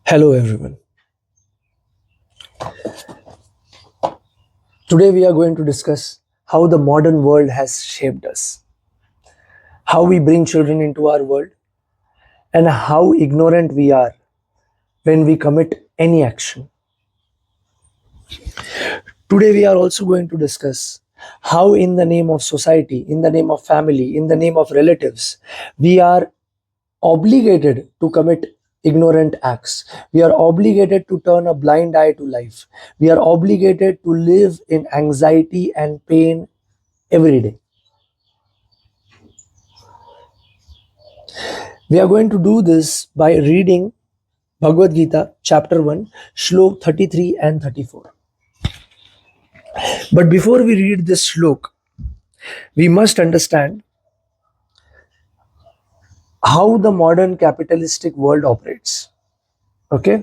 Hello everyone. Today we are going to discuss how the modern world has shaped us, how we bring children into our world, and how ignorant we are when we commit any action. Today we are also going to discuss how, in the name of society, in the name of family, in the name of relatives, we are obligated to commit ignorant acts. We are obligated to turn a blind eye to life. We are obligated to live in anxiety and pain every day. We are going to do this by reading Bhagavad Gita, chapter 1, Shlok 33 and 34. But before we read this Shlok, we must understand how the modern capitalistic world operates. Okay?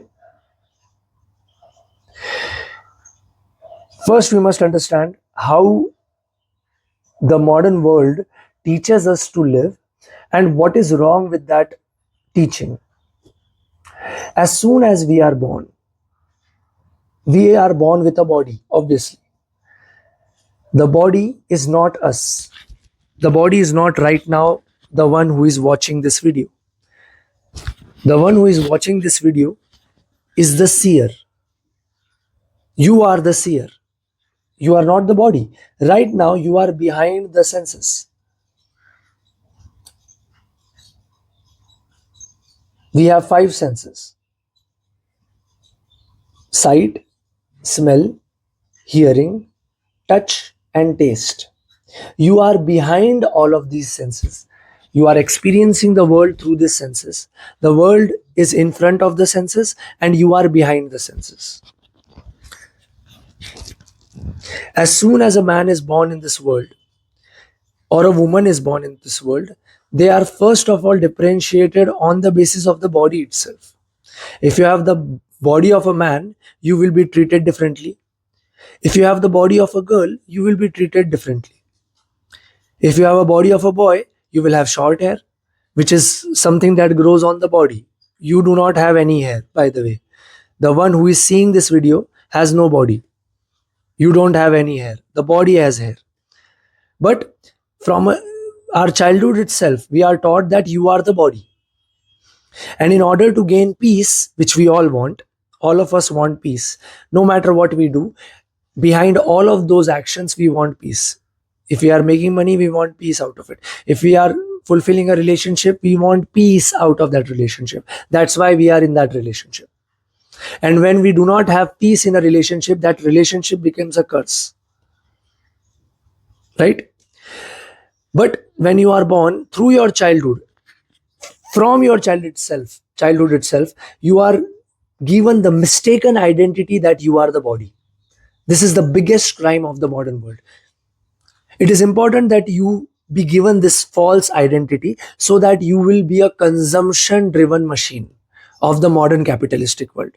First, we must understand how the modern world teaches us to live and what is wrong with that teaching. As soon as we are born with a body, obviously. The body is not us. The body is not right now the one who is watching this video. The one who is watching this video is the seer. You are the seer. You are not the body. Right now, you are behind the senses. We have five senses: sight, smell, hearing, touch, and taste. You are behind all of these senses. You are experiencing the world through these senses. The world is in front of the senses, and you are behind the senses. As soon as a man is born in this world, or a woman is born in this world, they are first of all differentiated on the basis of the body itself. If you have the body of a man, you will be treated differently. If you have the body of a girl, you will be treated differently. If you have a body of a boy, you will have short hair, which is something that grows on the body. You do not have any hair, by the way. The one who is seeing this video has no body. You don't have any hair. The body has hair. But from our childhood itself, we are taught that you are the body. And in order to gain peace, which we all of us want peace, no matter what we do, behind all of those actions, we want peace. If we are making money, we want peace out of it. If we are fulfilling a relationship, we want peace out of that relationship. That's why we are in that relationship. And when we do not have peace in a relationship, that relationship becomes a curse. Right? But when you are born through your childhood, from your childhood itself, you are given the mistaken identity that you are the body. This is the biggest crime of the modern world. It is important that you be given this false identity so that you will be a consumption driven machine of the modern capitalistic world.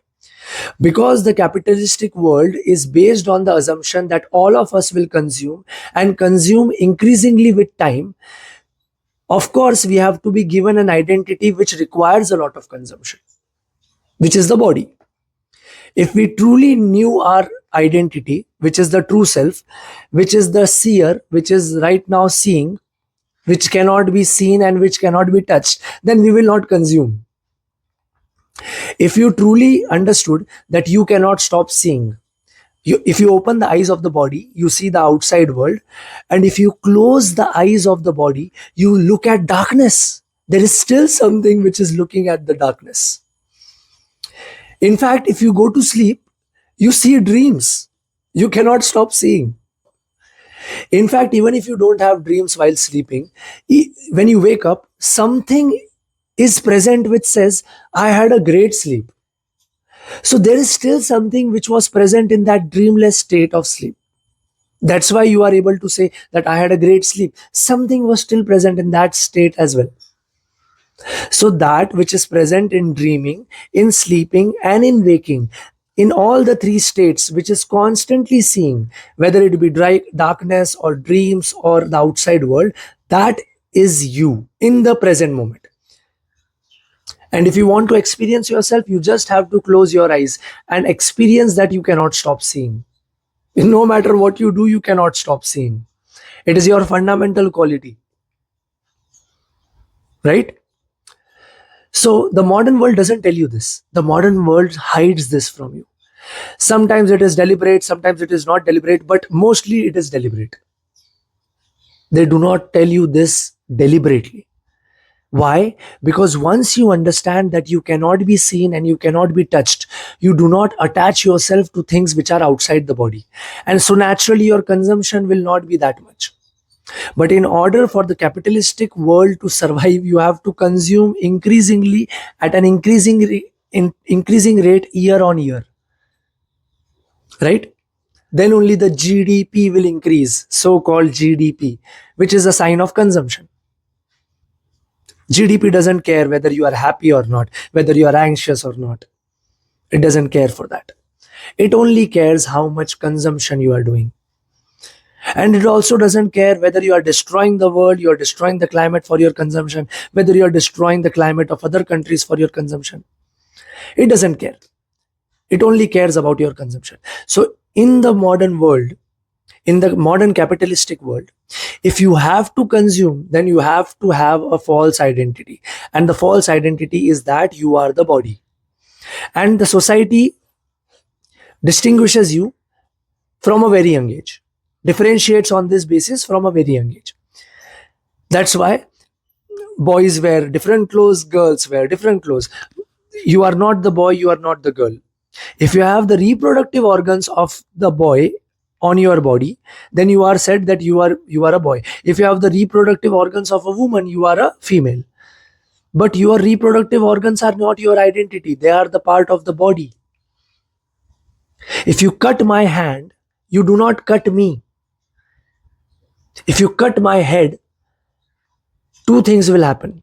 Because the capitalistic world is based on the assumption that all of us will consume and consume increasingly with time. Of course, we have to be given an identity which requires a lot of consumption, which is the body. If we truly knew our identity, which is the true self, which is the seer, which is right now seeing, which cannot be seen and which cannot be touched, then we will not consume. If you truly understood that you cannot stop seeing, if you open the eyes of the body, you see the outside world. And if you close the eyes of the body, you look at darkness. There is still something which is looking at the darkness. In fact, if you go to sleep, you see dreams. You cannot stop seeing. In fact, even if you don't have dreams while sleeping, when you wake up, something is present which says, I had a great sleep. So there is still something which was present in that dreamless state of sleep. That's why you are able to say that I had a great sleep. Something was still present in that state as well. So that which is present in dreaming, in sleeping, and in waking, in all the three states, which is constantly seeing, whether it be darkness or dreams or the outside world, that is you in the present moment. And if you want to experience yourself, you just have to close your eyes and experience that you cannot stop seeing. No matter what you do, you cannot stop seeing. It is your fundamental quality, right? So the modern world doesn't tell you this. The modern world hides this from you. Sometimes it is deliberate, sometimes it is not deliberate, but mostly it is deliberate. They do not tell you this deliberately. Why? Because once you understand that you cannot be seen and you cannot be touched, you do not attach yourself to things which are outside the body. And so naturally, your consumption will not be that much. But in order for the capitalistic world to survive, you have to consume increasingly at an increasing rate year on year, right? Then only the GDP will increase, so called GDP, which is a sign of consumption. GDP doesn't care whether you are happy or not, whether you are anxious or not. It doesn't care for that. It only cares how much consumption you are doing. And it also doesn't care whether you are destroying the world, you are destroying the climate for your consumption, whether you are destroying the climate of other countries for your consumption. It doesn't care. It only cares about your consumption. So in the modern world, in the modern capitalistic world, if you have to consume, then you have to have a false identity. And the false identity is that you are the body. And the society distinguishes you from a very young age, differentiates on this basis from a very young age. That's why boys wear different clothes, girls wear different clothes. You are not the boy, you are not the girl. If you have the reproductive organs of the boy on your body, then you are said that you are a boy. If you have the reproductive organs of a woman, you are a female. But your reproductive organs are not your identity, they are the part of the body. If you cut my hand, you do not cut me. If you cut my head, two things will happen.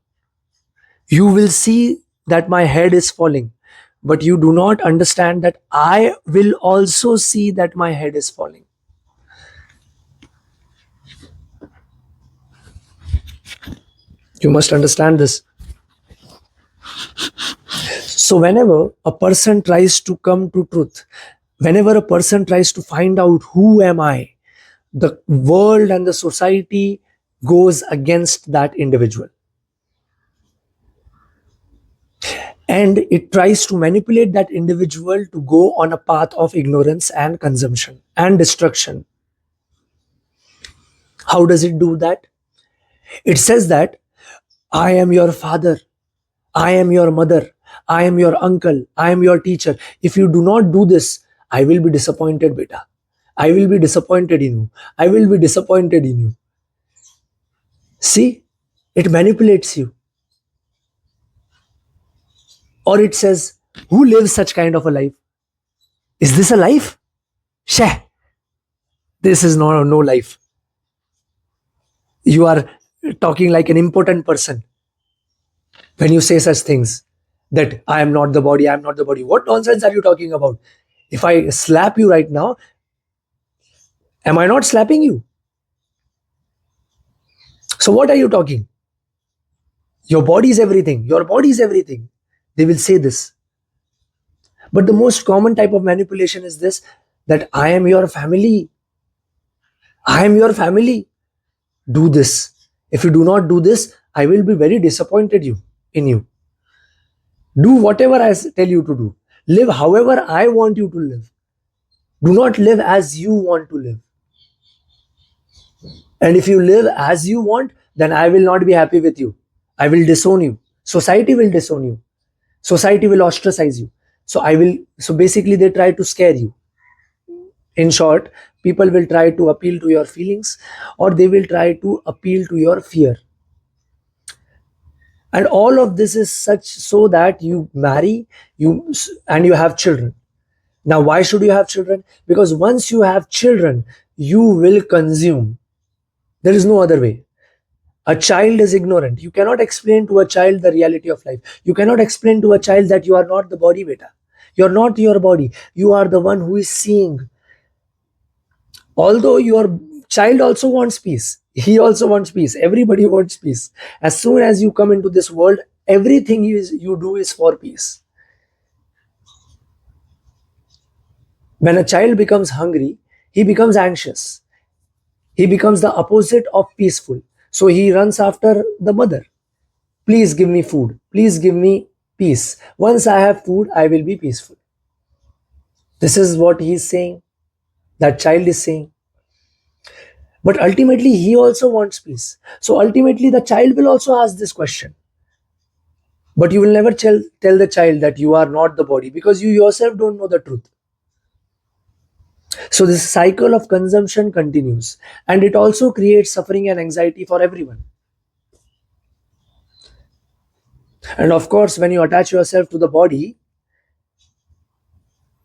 You will see that my head is falling, but you do not understand that I will also see that my head is falling. You must understand this. So, whenever a person tries to come to truth, whenever a person tries to find out who am I, the world and the society goes against that individual. And it tries to manipulate that individual to go on a path of ignorance and consumption and destruction. How does it do that? It says that I am your father, I am your mother, I am your uncle, I am your teacher. If you do not do this, I will be disappointed, beta. I will be disappointed in you. I will be disappointed in you. See, it manipulates you. Or it says, who lives such kind of a life? Is this a life? Sheh. This is no life. You are talking like an important person when you say such things that I am not the body, I am not the body. What nonsense are you talking about? If I slap you right now, am I not slapping you? So what are you talking? Your body is everything. Your body is everything. They will say this. But the most common type of manipulation is this, that I am your family. I am your family. Do this. If you do not do this, I will be very disappointed in you. Do whatever I tell you to do. Live however I want you to live. Do not live as you want to live. And if you live as you want, then I will not be happy with you. I will disown you. Society will disown you. Society will ostracize you. So basically they try to scare you. In short, people will try to appeal to your feelings, or they will try to appeal to your fear. And all of this is such so that you marry and you have children. Now, why should you have children? Because once you have children, you will consume. There is no other way. A child is ignorant. You cannot explain to a child the reality of life. You cannot explain to a child that you are not the body, beta. You are not your body. You are the one who is seeing. Although your child also wants peace. He also wants peace. Everybody wants peace. As soon as you come into this world, Everything you do is for peace. When a child becomes hungry, he becomes anxious. He becomes the opposite of peaceful. So he runs after the mother. Please give me food. Please give me peace. Once I have food, I will be peaceful. This is what he is saying. That child is saying. But ultimately, he also wants peace. So ultimately, the child will also ask this question. But you will never tell the child that you are not the body because you yourself don't know the truth. So this cycle of consumption continues and it also creates suffering and anxiety for everyone. And of course, when you attach yourself to the body,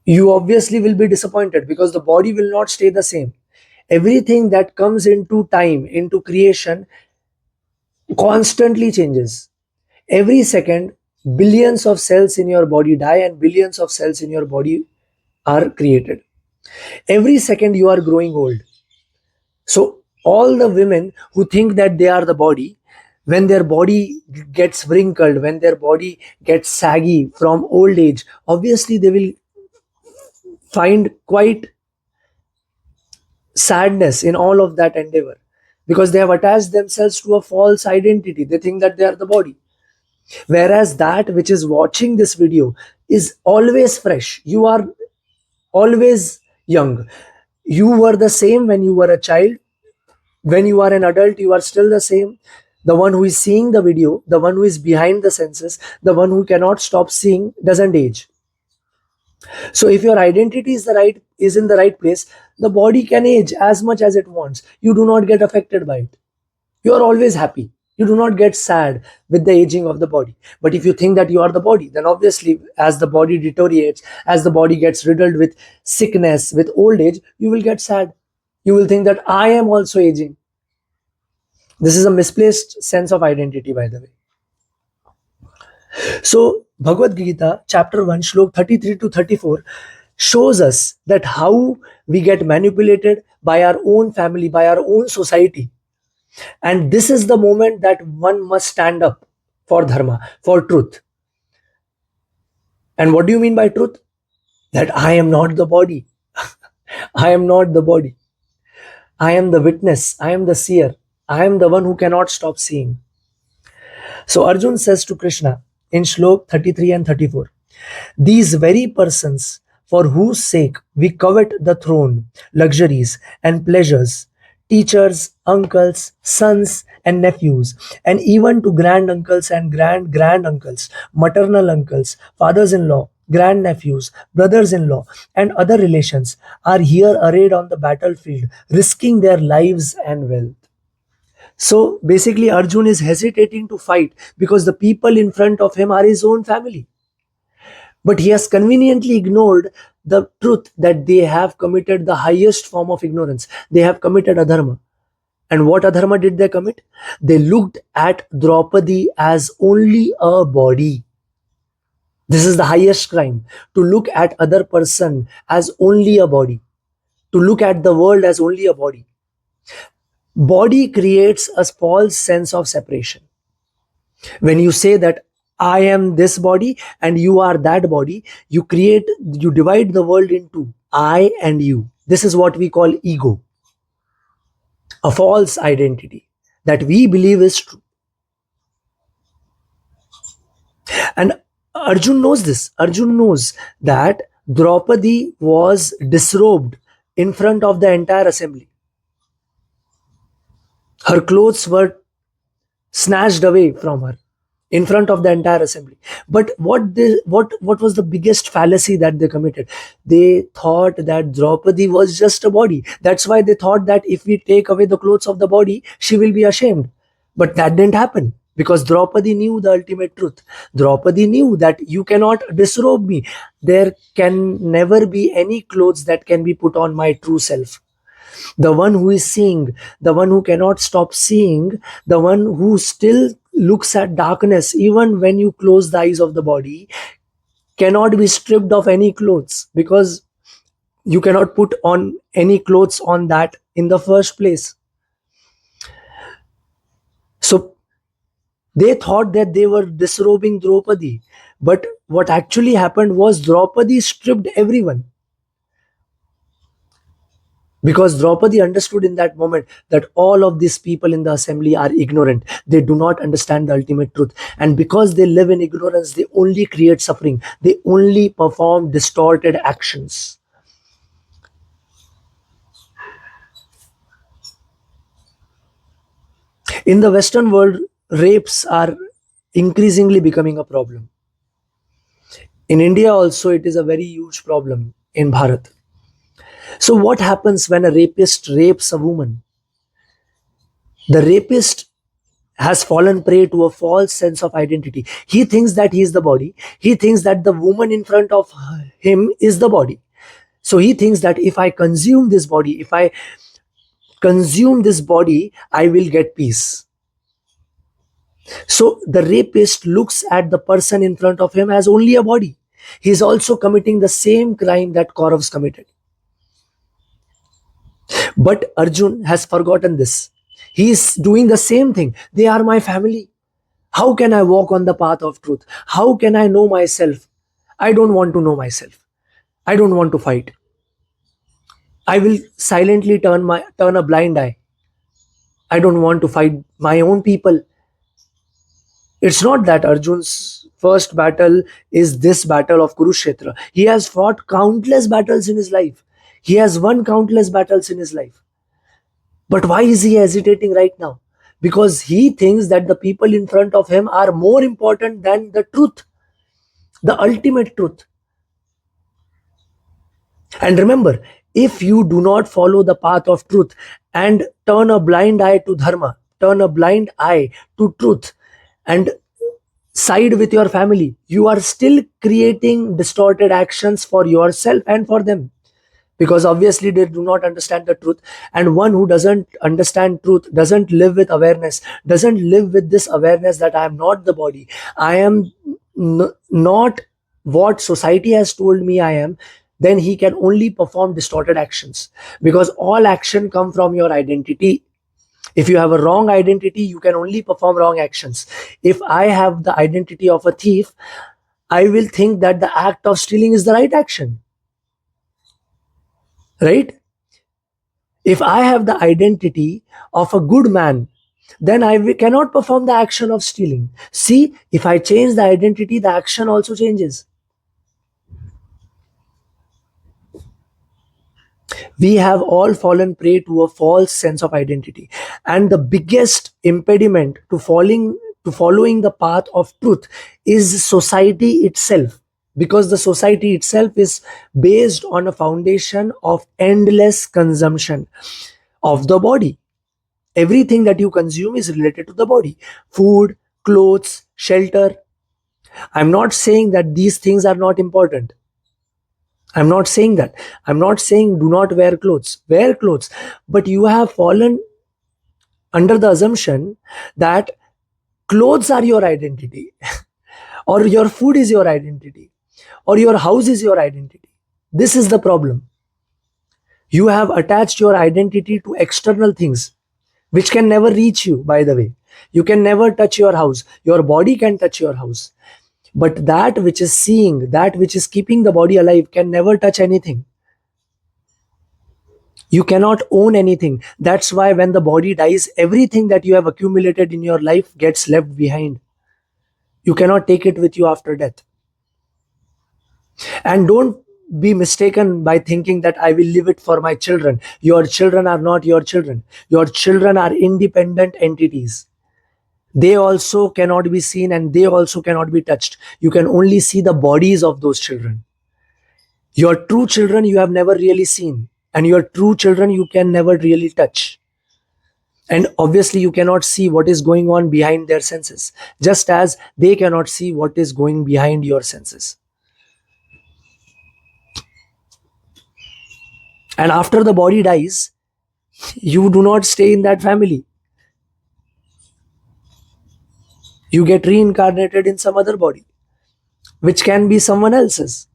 you obviously will be disappointed because the body will not stay the same. Everything that comes into time, into creation, constantly changes. Every second, billions of cells in your body die and billions of cells in your body are created. Every second, you are growing old. So, all the women who think that they are the body, when their body gets wrinkled, when their body gets saggy from old age, obviously they will find quite sadness in all of that endeavor because they have attached themselves to a false identity. They think that they are the body. Whereas that which is watching this video is always fresh. You are always young. You were the same when you were a child. When you are an adult, you are still the same. The one who is seeing the video, the one who is behind the senses, the one who cannot stop seeing doesn't age. So if your identity is in the right place, the body can age as much as it wants. You do not get affected by it. You are always happy. You do not get sad with the aging of the body. But if you think that you are the body, then obviously as the body deteriorates, as the body gets riddled with sickness, with old age, you will get sad. You will think that I am also aging. This is a misplaced sense of identity, by the way. So, Bhagavad Gita, chapter 1, Shlok 33 to 34, shows us that how we get manipulated by our own family, by our own society. And this is the moment that one must stand up for dharma, for truth. And what do you mean by truth? That I am not the body. I am not the body. I am the witness. I am the seer. I am the one who cannot stop seeing. So Arjun says to Krishna in Shlok 33 and 34, these very persons for whose sake we covet the throne, luxuries, and pleasures, teachers, uncles, sons, and nephews, and even to granduncles and granduncles, maternal uncles, fathers in law, grandnephews, brothers in law, and other relations, are here arrayed on the battlefield, risking their lives and wealth. So basically, Arjun is hesitating to fight because the people in front of him are his own family. But he has conveniently ignored the truth that they have committed the highest form of ignorance. They have committed adharma. And what adharma did they commit? They looked at Draupadi as only a body. This is the highest crime. To look at other person as only a body. To look at the world as only a body. Body creates a false sense of separation. When you say that I am this body and you are that body, you divide the world into I and you. This is what we call ego, a false identity that we believe is true. And Arjun knows this. Arjun knows that Draupadi was disrobed in front of the entire assembly. Her clothes were snatched away from her in front of the entire assembly. But what was the biggest fallacy that they committed? They thought that Draupadi was just a body. That's why they thought that if we take away the clothes of the body, she will be ashamed. But that didn't happen because Draupadi knew the ultimate truth. Draupadi knew that you cannot disrobe me. There can never be any clothes that can be put on my true self. The one who is seeing, the one who cannot stop seeing, the one who still looks at darkness even when you close the eyes of the body, cannot be stripped of any clothes because you cannot put on any clothes on that in the first place. So They thought that they were disrobing Draupadi, but what actually happened was Draupadi stripped everyone, because Draupadi understood in that moment that all of these people in the assembly are ignorant. They do not understand the ultimate truth. And because they live in ignorance, they only create suffering. They only perform distorted actions. In the Western world, rapes are increasingly becoming a problem. In India also, it is a very huge problem in Bharat. So what happens when a rapist rapes a woman? The rapist has fallen prey to a false sense of identity. He thinks that he is the body. He thinks that the woman in front of him is the body. So he thinks that if I consume this body, if I consume this body, I will get peace. So the rapist looks at the person in front of him as only a body. He is also committing the same crime that Kauravas committed. But Arjun has forgotten this. He is doing the same thing. They are my family. How can I walk on the path of truth? How can I know myself? I don't want to know myself. I don't want to fight. I will silently turn a blind eye. I don't want to fight my own people. It's not that Arjun's first battle is this battle of Kurukshetra. He has fought countless battles in his life. He has won countless battles in his life. But why is he hesitating right now? Because he thinks that the people in front of him are more important than the truth, the ultimate truth. And remember, if you do not follow the path of truth and turn a blind eye to dharma, turn a blind eye to truth, and side with your family, you are still creating distorted actions for yourself and for them. Because obviously they do not understand the truth. And one who doesn't understand truth doesn't live with awareness, doesn't live with this awareness that I am not the body. I am not what society has told me I am. Then he can only perform distorted actions, because all action come from your identity. If you have a wrong identity, you can only perform wrong actions. If I have the identity of a thief, I will think that the act of stealing is the right action, right? If I have the identity of a good man, then cannot perform the action of stealing. See, if I change the identity, the action also changes. We have all fallen prey to a false sense of identity. And the biggest impediment to following the path of truth is society itself, because the society itself is based on a foundation of endless consumption of the body. Everything that you consume is related to the body: food, clothes, shelter. I'm not saying that these things are not important. I'm not saying that. I'm not saying do not wear clothes. Wear clothes. But you have fallen under the assumption that clothes are your identity, or your food is your identity, or your house is your identity. This is the problem. You have attached your identity to external things, which can never reach you, by the way. You can never touch your house. Your body can touch your house. But that which is seeing, that which is keeping the body alive, can never touch anything. You cannot own anything. That's why when the body dies, everything that you have accumulated in your life gets left behind. You cannot take it with you after death. And don't be mistaken by thinking that I will leave it for my children. Your children are not your children. Your children are independent entities. They also cannot be seen and they also cannot be touched. You can only see the bodies of those children. Your true children you have never really seen, and your true children you can never really touch. And obviously, you cannot see what is going on behind their senses, just as they cannot see what is going behind your senses. And after the body dies, you do not stay in that family. You get reincarnated in some other body, which can be someone else's.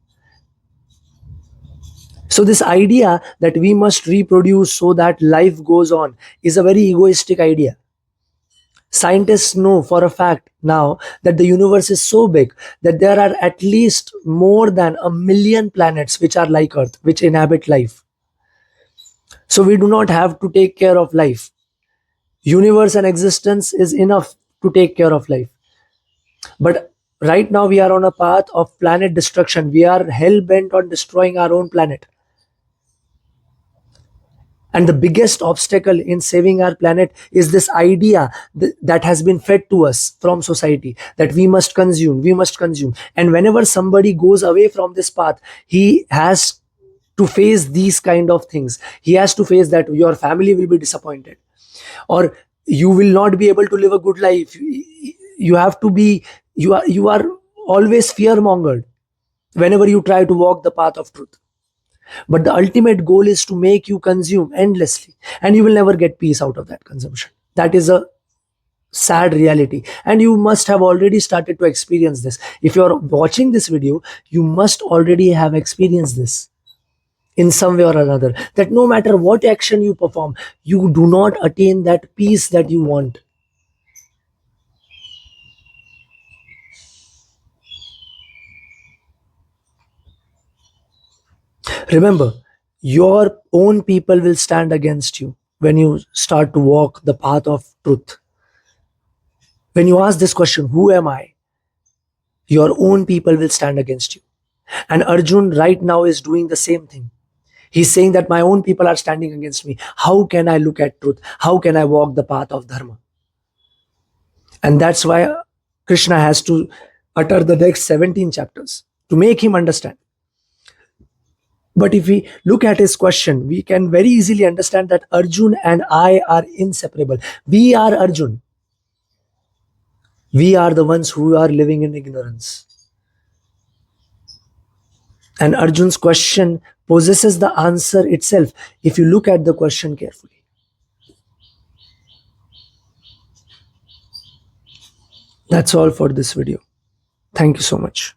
So, this idea that we must reproduce so that life goes on is a very egoistic idea. Scientists know for a fact now that the universe is so big that there are at least more than 1 million planets which are like Earth, which inhabit life. So we do not have to take care of life. Universe and existence is enough to take care of life. But right now we are on a path of planet destruction. We are hell bent on destroying our own planet. And the biggest obstacle in saving our planet is this idea that has been fed to us from society, that we must consume, we must consume. And whenever somebody goes away from this path, he has to face these kind of things. He has to face that your family will be disappointed, or you will not be able to live a good life. You have to be, you are always fear mongered whenever you try to walk the path of truth. But the ultimate goal is to make you consume endlessly, and you will never get peace out of that consumption. That is a sad reality, and you must have already started to experience this. If you're watching this video, you must already have experienced this in some way or another, that no matter what action you perform, you do not attain that peace that you want. Remember, your own people will stand against you when you start to walk the path of truth. When you ask this question, who am I? Your own people will stand against you. And Arjun right now is doing the same thing. He's saying that my own people are standing against me. How can I look at truth? How can I walk the path of dharma? And that's why Krishna has to utter the next 17 chapters to make him understand. But if we look at his question, we can very easily understand that Arjun and I are inseparable. We are Arjun. We are the ones who are living in ignorance. And Arjun's question possesses the answer itself if you look at the question carefully. That's all for this video. Thank you so much.